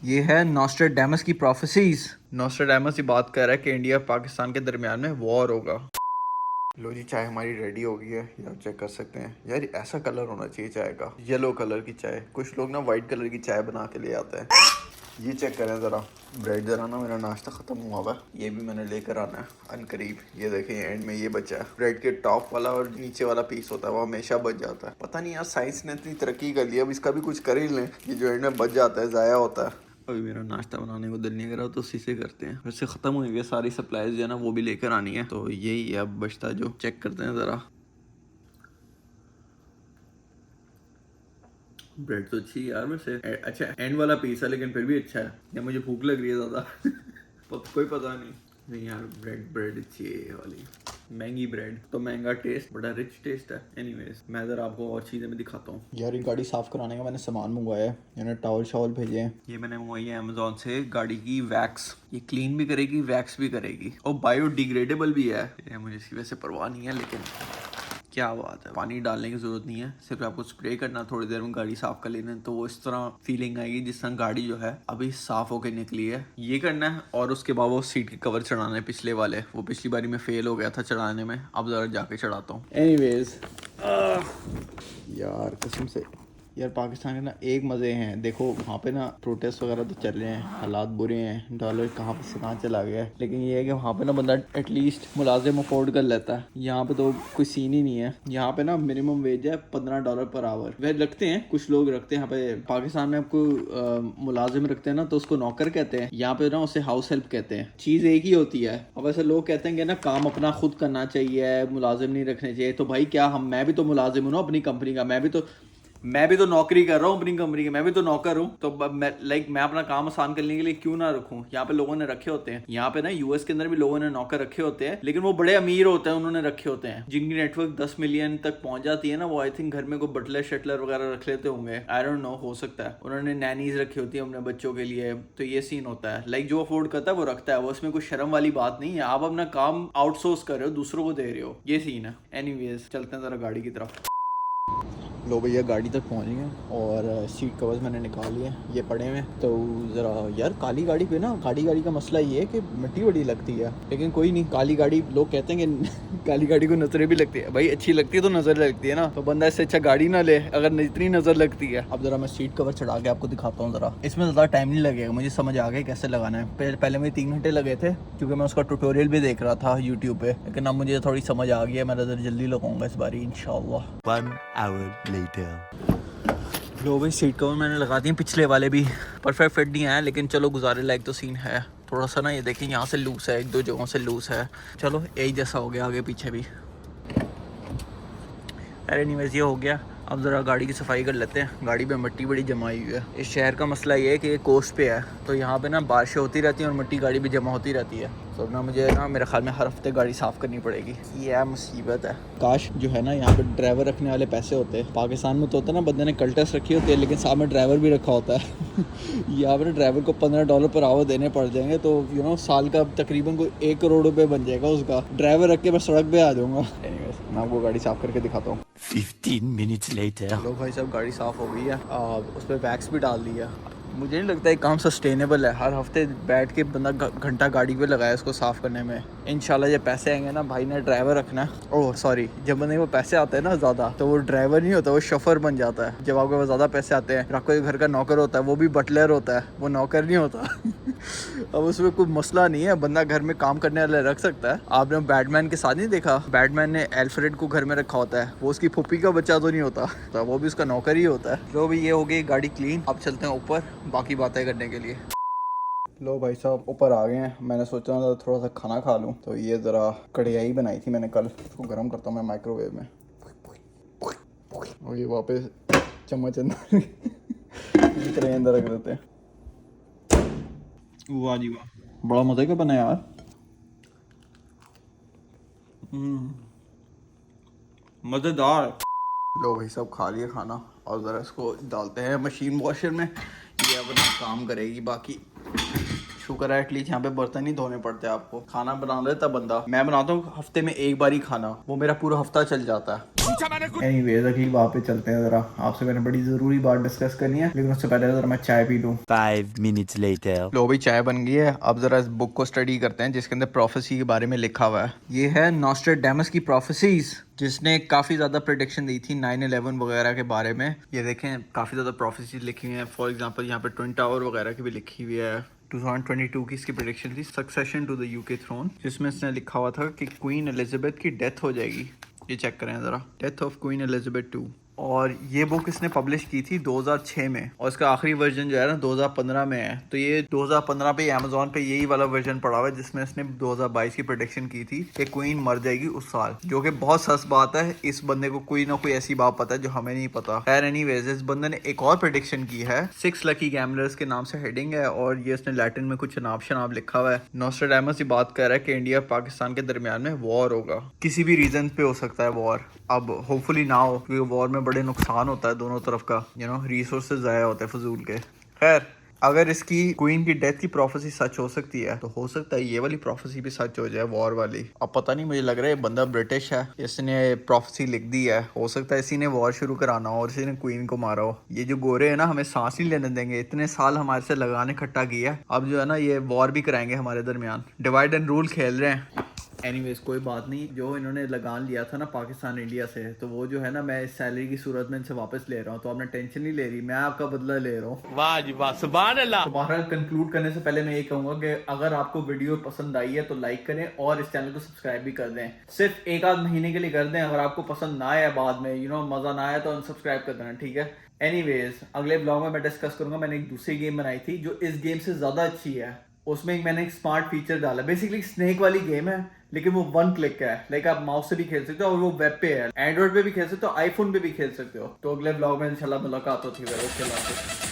ये है नॉस्ट्रेडेमस की प्रोफेसीज। नॉस्ट्रेडेमस ये बात कर रहा है कि इंडिया पाकिस्तान के दरमियान में वॉर होगा। लो जी, चाय हमारी रेडी हो गई है, यार चेक कर सकते हैं। यार ऐसा कलर होना चाहिए चाय का, येलो कलर की चाय। कुछ लोग ना वाइट कलर की चाय बना के ले आते हैं। ये चेक करें ज़रा ब्रेड। ज़रा ना मेरा नाश्ता ख़त्म हुआ हुआ है, ये भी मैंने लेकर आना है अनकरीब। ये देखें एंड में ये बचा है। ब्रेड के टॉप वाला और नीचे वाला पीस होता है वो हमेशा बच जाता है। पता नहीं यार साइंस ने इतनी तरक्की कर ली, अब इसका भी कुछ कर ही लें। ये जो एंड में बच जाता है ज़ाया होता है। अभी मेरा नाश्ता बनाने को दिल नहीं कर रहा तो उसी से करते हैं। वैसे ख़त्म हुई है सारी सप्लाईज जो है ना, वो भी लेकर आनी है, तो यही है अब बचता जो। चेक करते हैं ज़रा। ब्रेड तो अच्छी है यार वैसे। अच्छा एंड वाला पीस है लेकिन फिर भी अच्छा है। या मुझे भूख लग रही है ज़्यादा कोई पता नहीं यार। ब्रेड अच्छी है ये वाली। महंगी ब्रेड तो महंगा टेस्ट, बड़ा रिच टेस्ट है। एनीवेज मैं ज़रा आपको और चीज़ें में दिखाता हूँ। यार ये गाड़ी साफ़ कराने का मैंने सामान मंगवाया है, यानी टॉवल शावल भेजे हैं। ये मैंने मंगवाई है अमेजोन से गाड़ी की वैक्स। ये क्लीन भी करेगी, वैक्स भी करेगी और बायोडिग्रेडेबल भी है। ये मुझे इसी वजह से परवाह नहीं है, लेकिन क्या बात है, पानी डालने की ज़रूरत नहीं है, सिर्फ आपको स्प्रे करना, थोड़ी देर में गाड़ी साफ़ कर लेना, तो वो इस तरह फीलिंग आएगी जिस तरह गाड़ी जो है अभी साफ़ होकर निकली है। ये करना है और उसके बाद वो सीट के कवर चढ़ाना है पिछले वाले। वो पिछली बारी में फ़ेल हो गया था चढ़ाने में, अब ज़रा जाके चढ़ाता हूँ। एनीवेज यार कसम से यार पाकिस्तान के ना एक मज़े हैं। देखो वहाँ पे ना प्रोटेस्ट वगैरह तो चल रहे हैं, हालात बुरे हैं, डॉलर कहाँ से कहाँ चला गया है, लेकिन ये है कि वहाँ पे ना बंदा एटलीस्ट मुलाजिम अफोर्ड कर लेता है। यहाँ पे तो कोई सीन ही नहीं है। यहाँ पे ना मिनिमम वेज है $15 पर आवर। वह रखते हैं, कुछ लोग रखते हैं यहाँ पे। पाकिस्तान में आपको मुलाजिम रखते हैं ना तो उसको नौकर कहते हैं, यहाँ पे ना उसे हाउस हेल्प कहते हैं। चीज़ एक ही होती है। अब ऐसे लोग कहते हैं कि ना काम अपना खुद करना चाहिए, मुलाजिम नहीं रखने चाहिए। तो भाई क्या मैं भी तो मुलाजिम हूँ ना अपनी कंपनी का, मैं भी तो नौकरी कर रहा हूँ अपनी कंपनी की, मैं भी तो नौकर हूँ। तो मैं अपना काम आसान करने के लिए क्यों ना रखूँ। यहाँ पे लोगों ने रखे होते हैं। यहाँ पे ना यूएस के अंदर भी लोगों ने नौकर रखे होते हैं, लेकिन वो बड़े अमीर होते हैं, उन्होंने रखे होते हैं। जिनकी नेटवर्क 10 मिलियन तक पहुंच जाती है ना, वो आई थिंक घर में कोई बटलर शटलर वगैरह रख लेते होंगे, आई डोंट नो, हो सकता है। उन्होंने नैनीज रखी होती है अपने बच्चों के लिए। तो ये सीन होता है। लाइक जो अफोर्ड करता है वो रखता है, वो इसमें कोई शर्म वाली बात नहीं है। आप अपना काम आउटसोर्स कर रहे हो, दूसरों को दे रहे हो, ये सीन है। एनीवेज चलते हैं जरा गाड़ी की तरफ। लो भैया गाड़ी तक पहुंच गए और सीट कवर्स मैंने निकाल लिए, ये पड़े हुए। तो ज़रा यार काली गाड़ी पे ना, काली का मसला ये है कि मिट्टी बड़ी लगती है, लेकिन कोई नहीं। काली गाड़ी लोग कहते हैं कि काली गाड़ी को नज़रें भी लगती है। भाई अच्छी लगती है तो नज़र लगती है ना, तो बंदा इससे अच्छा गाड़ी ना ले अगर इतनी नज़र लगती है। अब ज़रा मैं सीट कवर चढ़ा के आपको दिखाता हूँ ज़रा। इसमें ज़्यादा टाइम नहीं लगेगा, मुझे समझ आ गया कैसे लगाना है। पहले मुझे 3 घंटे लगे थे क्योंकि मैं उसका ट्यूटोरियल भी देख रहा था यूट्यूब पे, लेकिन अब मुझे थोड़ी समझ आ गई है। मैं ज़रा जल्दी लगाऊंगा इस बारी इंशाल्लाह। 1 hour later. लो भाई सीट कवर मैंने लगा दिए, पिछले वाले भी परफेक्ट फिट नहीं आया, लेकिन चलो गुजारे लायक तो सीन है। थोड़ा सा ना ये देखिए यहाँ से लूज है, 1-2 जगहों से लूज है। चलो यही जैसा हो गया, आगे पीछे भी। अरे नहीं वैसे ये हो गया। अब ज़रा गाड़ी की सफाई कर लेते हैं। गाड़ी पे मिट्टी बड़ी जमाई हुई है। इस शहर का मसला ये है कि ये कोस्ट पे है, तो यहाँ पे ना बारिशें होती रहती हैं और मिट्टी गाड़ी भी जमा होती रहती है। तो ना मुझे ना मेरे ख्याल में हर हफ्ते गाड़ी साफ़ करनी पड़ेगी। ये मुसीबत है। काश जो है ना यहाँ पे ड्राइवर रखने वाले पैसे होते हैं। पाकिस्तान में तो होता है ना बंदे ने कल्टस रखी होती है लेकिन साथ में ड्राइवर भी रखा होता है यहाँ पर ड्राइवर को $15 पर आवर देने पड़ जाएंगे, तो साल का तकरीबन कोई 1 करोड़ रुपये बन जाएगा उसका। ड्राइवर रख के मैं सड़क पे आ जाऊँगा। मैं आपको गाड़ी साफ़ करके दिखाता हूँ। 15 minutes later. लो भाई साहब गाड़ी साफ़ हो गई है, उस पर वैक्स भी डाल दिया। मुझे नहीं लगता ये काम सस्टेनेबल है, हर हफ्ते बैठ के बंदा घंटा गाड़ी पे लगाया इसको साफ़ करने में। इंशाल्लाह जब पैसे आएंगे ना, भाई ने ड्राइवर रखना है। ओह सॉरी, जब बंदे को पैसे आते हैं ना ज़्यादा, तो वो ड्राइवर नहीं होता, वो शफर बन जाता है। जब आपके पास ज़्यादा पैसे आते हैं, आपको घर का नौकर होता है, वो भी बटलर होता है, वो नौकर नहीं होता अब उसमें कोई मसला नहीं है, बंदा घर में काम करने वाले रख सकता है। आपने बैटमैन के साथ नहीं देखा, बैटमैन ने एल्फ्रेड को घर में रखा होता है, वो उसकी फुप्पी का बच्चा तो नहीं होता, तो वो भी उसका नौकर ही होता है। जो भी ये हो गई गाड़ी क्लीन। अब चलते हैं ऊपर बाकी बातें करने के लिए। लो भाई साहब ऊपर आ गए हैं। मैंने सोचा था थोड़ा सा खाना खा लूँ, तो ये ज़रा कढ़ाई बनाई थी मैंने कल, उसको गर्म करता हूँ मैं माइक्रोवेव में। और ये वापस चम्मच अंदर ट्रे अंदर रख देते हैं। वाह जी वाह, बड़ा मज़े का बना यार। मज़ेदार। लो भाई साहब खा लिया खाना और ज़रा इसको डालते हैं मशीन वॉशर में, ये अपना काम करेगी। बाकी शुक्र है एटलीस्ट यहाँ पे बर्तन नहीं धोने पड़ते आपको, खाना बना लेता बंदा। मैं बनाता हूँ हफ्ते में एक बार ही खाना, वो मेरा पूरा हफ्ता चल जाता है। एनीवेज अगली बात पे चलते हैं। जरा आपसे मैंने बड़ी जरूरी बात डिस्कस करनी है, लेकिन उससे पहले जरा मैं चाय पी लूँ। 5 minutes later. लो भाई चाय बन गई है। अब जरा इस बुक को स्टडी करते हैं जिसके अंदर प्रोफेसी के बारे में लिखा हुआ है। ये है नॉस्ट्रेडेमस की प्रोफेसीज, जिसने काफ़ी ज़्यादा प्रेडिक्शन दी थी 9/11 वगैरह के बारे में। ये देखें काफ़ी ज़्यादा प्रोफेसीज लिखी हुई हैं। फॉर एग्जांपल यहाँ पे ट्विन टावर वगैरह की भी लिखी हुई है। 2022 की इसकी प्रेडिक्शन थी, succession to the UK throne, जिसमें इसने लिखा हुआ था कि क्वीन एलिजाबेथ की डेथ हो जाएगी। ये चेक करें ज़रा, डेथ ऑफ क्वीन एलिजाबेथ 2। और ये बुक इसने पब्लिश की थी 2006 में, और इसका आखिरी वर्जन जो है ना 2015 में है। तो ये 2015 पे अमेजोन पे यही वाला वर्जन पड़ा हुआ है जिसमें इसने 2022 की प्रेडिक्शन की थी कि क्वीन मर जाएगी उस साल, जो कि बहुत सच बात है। इस बंदे को कोई ना कोई ऐसी बात पता है जो हमें नहीं पता। खैर एनीवेज, इस बंदे ने एक और प्रेडिक्शन की है, 6 लकी गैमलर्स के नाम से हेडिंग है, और ये इसने लैटिन में कुछ शनाब शनाब लिखा हुआ है। नॉस्ट्रेडेमस ये बात कर रहा है कि इंडिया पाकिस्तान के दरमियान में वॉर होगा, किसी भी रीजन पे हो सकता है वॉर। अब होपफुली ना हो, क्योंकि वॉर में बड़े नुकसान होता है दोनों तरफ का, रिसोर्सेज ज़ाया होते हैं फजूल के। खैर अगर इसकी क्वीन की डेथ की प्रोफेसी सच हो सकती है तो हो सकता है ये वाली प्रोफेसी भी सच हो जाए, वॉर वाली। अब पता नहीं, मुझे लग रहा है बंदा ब्रिटिश है, इसने प्रोफेसी लिख दी है। हो सकता है इसी ने वॉर शुरू कराना हो और इसी ने क्वीन को मारा हो। ये जो गोरे है ना, हमें सांस नहीं लेने देंगे। इतने साल हमारे से लगाने खट्टा किया, अब जो है ना ये वॉर भी कराएंगे हमारे दरमियान। डिवाइड एंड रूल खेल रहे हैं। एनीवेज कोई बात नहीं, जो इन्होंने लगान लिया था ना पाकिस्तान इंडिया से, तो वो जो है ना मैं इस सैलरी की सूरत में इनसे वापस ले रहा हूँ। तो आपने टेंशन नहीं ले रही, मैं आपका बदला ले रहा हूँ। वाह जी वाह, सुभान अल्लाह। तो बहरहाल कंक्लूड करने से पहले मैं ये कहूँगा कि अगर आपको वीडियो पसंद आई है तो लाइक करें और इस चैनल को सब्सक्राइब भी कर दें। सिर्फ 1 आध महीने के लिए कर दें। अगर आपको पसंद ना आया बाद में मज़ा ना आया तो अनसब्सक्राइब कर देना, ठीक है। एनीवेज अगले ब्लॉग में मैं डिस्कस करूंगा। मैंने एक दूसरी गेम बनाई थी जो इस गेम से ज़्यादा अच्छी है। उसमें मैंने एक स्मार्ट फीचर डाला। बेसिकली स्नेक वाली गेम है, लेकिन वो 1 क्लिक का है। लाइक आप माउस से भी खेल सकते हो और वो वेब पे है, एंड्रॉइड पे भी खेल सकते हो, आईफोन पे भी खेल सकते हो। तो अगले ब्लॉग में इंशाल्लाह मुलाकात होती है।